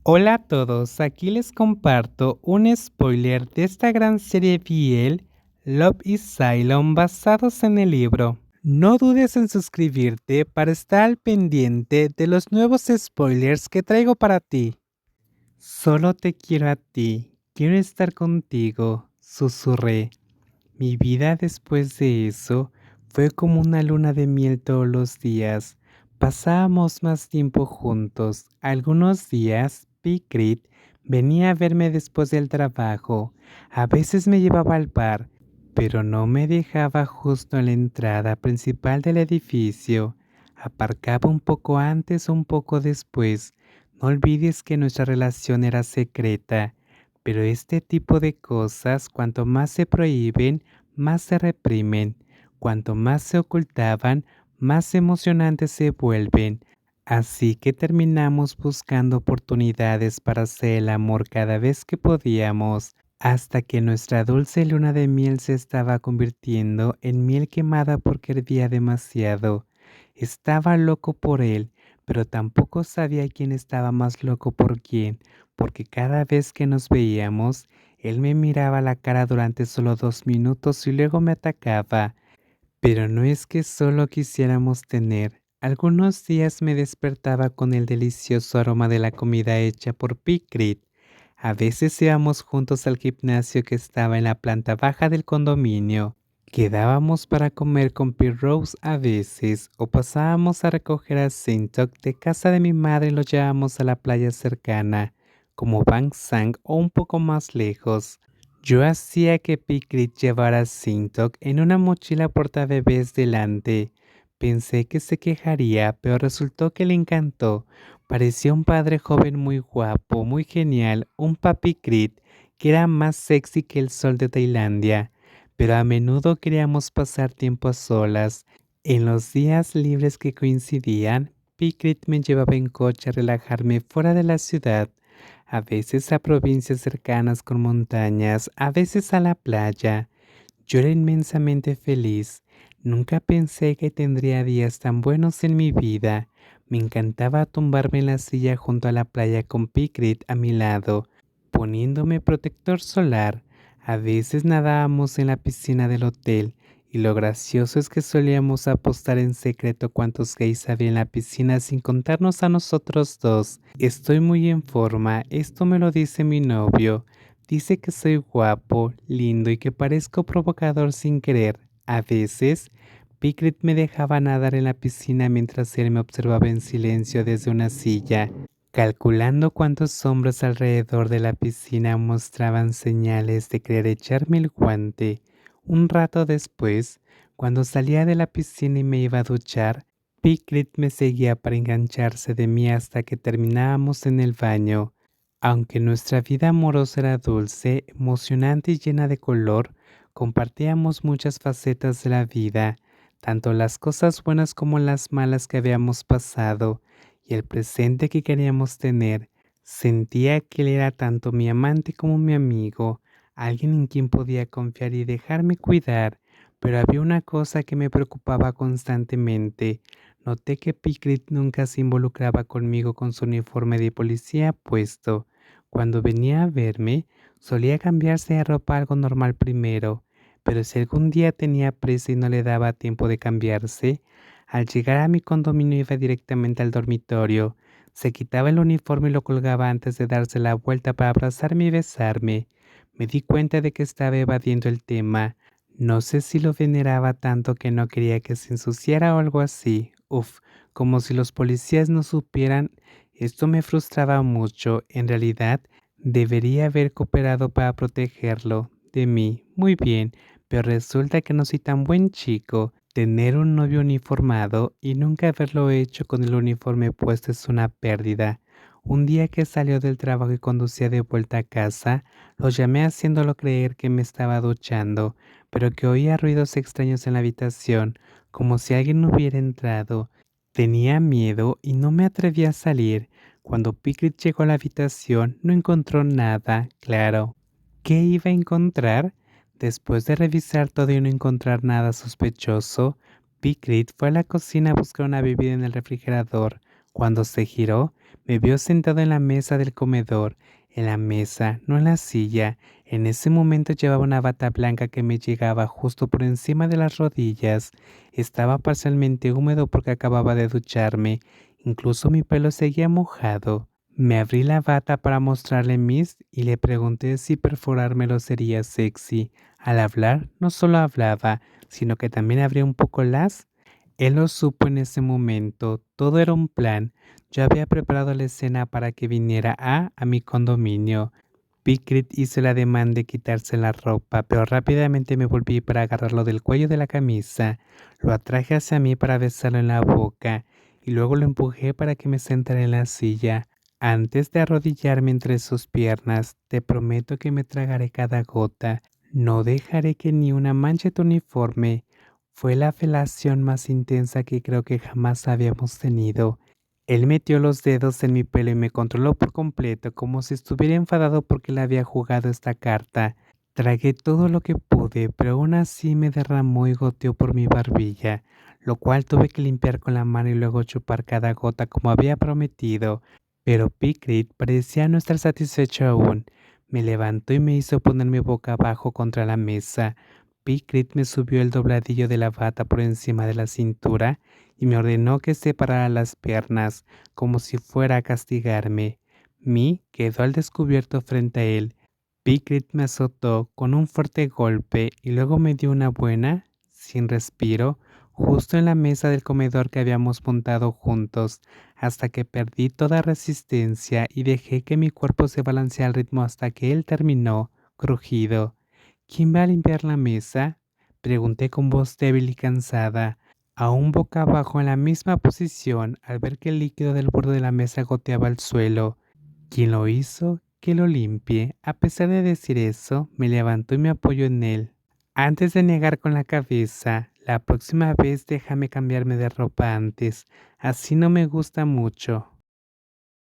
Hola a todos, aquí les comparto un spoiler de esta gran serie BL, Love is Cylon, basados en el libro. No dudes en suscribirte para estar al pendiente de los nuevos spoilers que traigo para ti. Solo te quiero a ti, quiero estar contigo, susurré. Mi vida después de eso fue como una luna de miel todos los días. Pasábamos más tiempo juntos. Algunos días, Picrit venía a verme después del trabajo. A veces me llevaba al bar, pero no me dejaba justo en la entrada principal del edificio. Aparcaba un poco antes o un poco después. No olvides que nuestra relación era secreta. Pero este tipo de cosas, cuanto más se prohíben, más se reprimen. Cuanto más se ocultaban, más emocionantes se vuelven. Así que terminamos buscando oportunidades para hacer el amor cada vez que podíamos, hasta que nuestra dulce luna de miel se estaba convirtiendo en miel quemada porque hervía demasiado. Estaba loco por él, pero tampoco sabía quién estaba más loco por quién, porque cada vez que nos veíamos, él me miraba a la cara durante solo 2 minutos y luego me atacaba. Pero no es que solo quisiéramos tener. Algunos días me despertaba con el delicioso aroma de la comida hecha por Picrit. A veces íbamos juntos al gimnasio que estaba en la planta baja del condominio. Quedábamos para comer con Rose a veces, o pasábamos a recoger a Sintok de casa de mi madre y lo llevábamos a la playa cercana, como Bang Sang o un poco más lejos. Yo hacía que Picrit llevara a Sintok en una mochila portabebés delante. Pensé que se quejaría, pero resultó que le encantó. Parecía un padre joven muy guapo, muy genial, un papi Crit que era más sexy que el sol de Tailandia. Pero a menudo queríamos pasar tiempo a solas. En los días libres que coincidían, Picrit me llevaba en coche a relajarme fuera de la ciudad, a veces a provincias cercanas con montañas, a veces a la playa. Yo era inmensamente feliz. Nunca pensé que tendría días tan buenos en mi vida. Me encantaba tumbarme en la silla junto a la playa con Picrit a mi lado, poniéndome protector solar. A veces nadábamos en la piscina del hotel, y lo gracioso es que solíamos apostar en secreto cuántos gays había en la piscina sin contarnos a nosotros dos. Estoy muy en forma, esto me lo dice mi novio. Dice que soy guapo, lindo y que parezco provocador sin querer. A veces, Picrit me dejaba nadar en la piscina mientras él me observaba en silencio desde una silla, calculando cuántos hombres alrededor de la piscina mostraban señales de querer echarme el guante. Un rato después, cuando salía de la piscina y me iba a duchar, Picrit me seguía para engancharse de mí hasta que terminábamos en el baño. Aunque nuestra vida amorosa era dulce, emocionante y llena de color, compartíamos muchas facetas de la vida, tanto las cosas buenas como las malas que habíamos pasado y el presente que queríamos tener. Sentía que él era tanto mi amante como mi amigo, alguien en quien podía confiar y dejarme cuidar, pero había una cosa que me preocupaba constantemente. Noté que Picrit nunca se involucraba conmigo con su uniforme de policía puesto. Cuando venía a verme, solía cambiarse de ropa algo normal primero, pero si algún día tenía prisa y no le daba tiempo de cambiarse, al llegar a mi condominio iba directamente al dormitorio, se quitaba el uniforme y lo colgaba antes de darse la vuelta para abrazarme y besarme. Me di cuenta de que estaba evadiendo el tema. No sé si lo veneraba tanto que no quería que se ensuciara o algo así. Uf, como si los policías no supieran. Esto me frustraba mucho. En realidad, debería haber cooperado para protegerlo de mí. Muy bien, pero resulta que no soy tan buen chico. Tener un novio uniformado y nunca haberlo hecho con el uniforme puesto es una pérdida. Un día que salió del trabajo y conducía de vuelta a casa, lo llamé haciéndolo creer que me estaba duchando, pero que oía ruidos extraños en la habitación, como si alguien hubiera entrado. Tenía miedo y no me atreví a salir. Cuando Picrit llegó a la habitación, no encontró nada, claro. ¿Qué iba a encontrar? Después de revisar todo y no encontrar nada sospechoso, Picrit fue a la cocina a buscar una bebida en el refrigerador. Cuando se giró, me vio sentado en la mesa del comedor, en la mesa, no en la silla. En ese momento llevaba una bata blanca que me llegaba justo por encima de las rodillas. Estaba parcialmente húmedo porque acababa de ducharme. Incluso mi pelo seguía mojado. Me abrí la bata para mostrarle mis y le pregunté si perforármelo sería sexy. Al hablar, no solo hablaba, sino que también abría un poco las. Él lo supo en ese momento, todo era un plan. Yo había preparado la escena para que viniera a mi condominio. Pickett hizo el ademán de quitarse la ropa, pero rápidamente me volví para agarrarlo del cuello de la camisa. Lo atraje hacia mí para besarlo en la boca y luego lo empujé para que me sentara en la silla. Antes de arrodillarme entre sus piernas, te prometo que me tragaré cada gota. No dejaré que ni una manche tu uniforme. Fue la felación más intensa que creo que jamás habíamos tenido. Él metió los dedos en mi pelo y me controló por completo, como si estuviera enfadado porque le había jugado esta carta. Tragué todo lo que pude, pero aún así me derramó y goteó por mi barbilla, lo cual tuve que limpiar con la mano y luego chupar cada gota como había prometido. Pero Pickett parecía no estar satisfecho aún. Me levantó y me hizo ponerme boca abajo contra la mesa. Pickett me subió el dobladillo de la bata por encima de la cintura y me ordenó que separara las piernas, como si fuera a castigarme. Mi quedó al descubierto frente a él. Pickett me azotó con un fuerte golpe y luego me dio una buena, sin respiro, justo en la mesa del comedor que habíamos montado juntos, hasta que perdí toda resistencia y dejé que mi cuerpo se balanceara al ritmo hasta que él terminó, crujido. ¿Quién va a limpiar la mesa? Pregunté con voz débil y cansada, aún boca abajo en la misma posición al ver que el líquido del borde de la mesa goteaba al suelo. ¿Quién lo hizo? Que lo limpie. A pesar de decir eso, me levantó y me apoyó en él. Antes de negar con la cabeza, la próxima vez déjame cambiarme de ropa antes, así no me gusta mucho.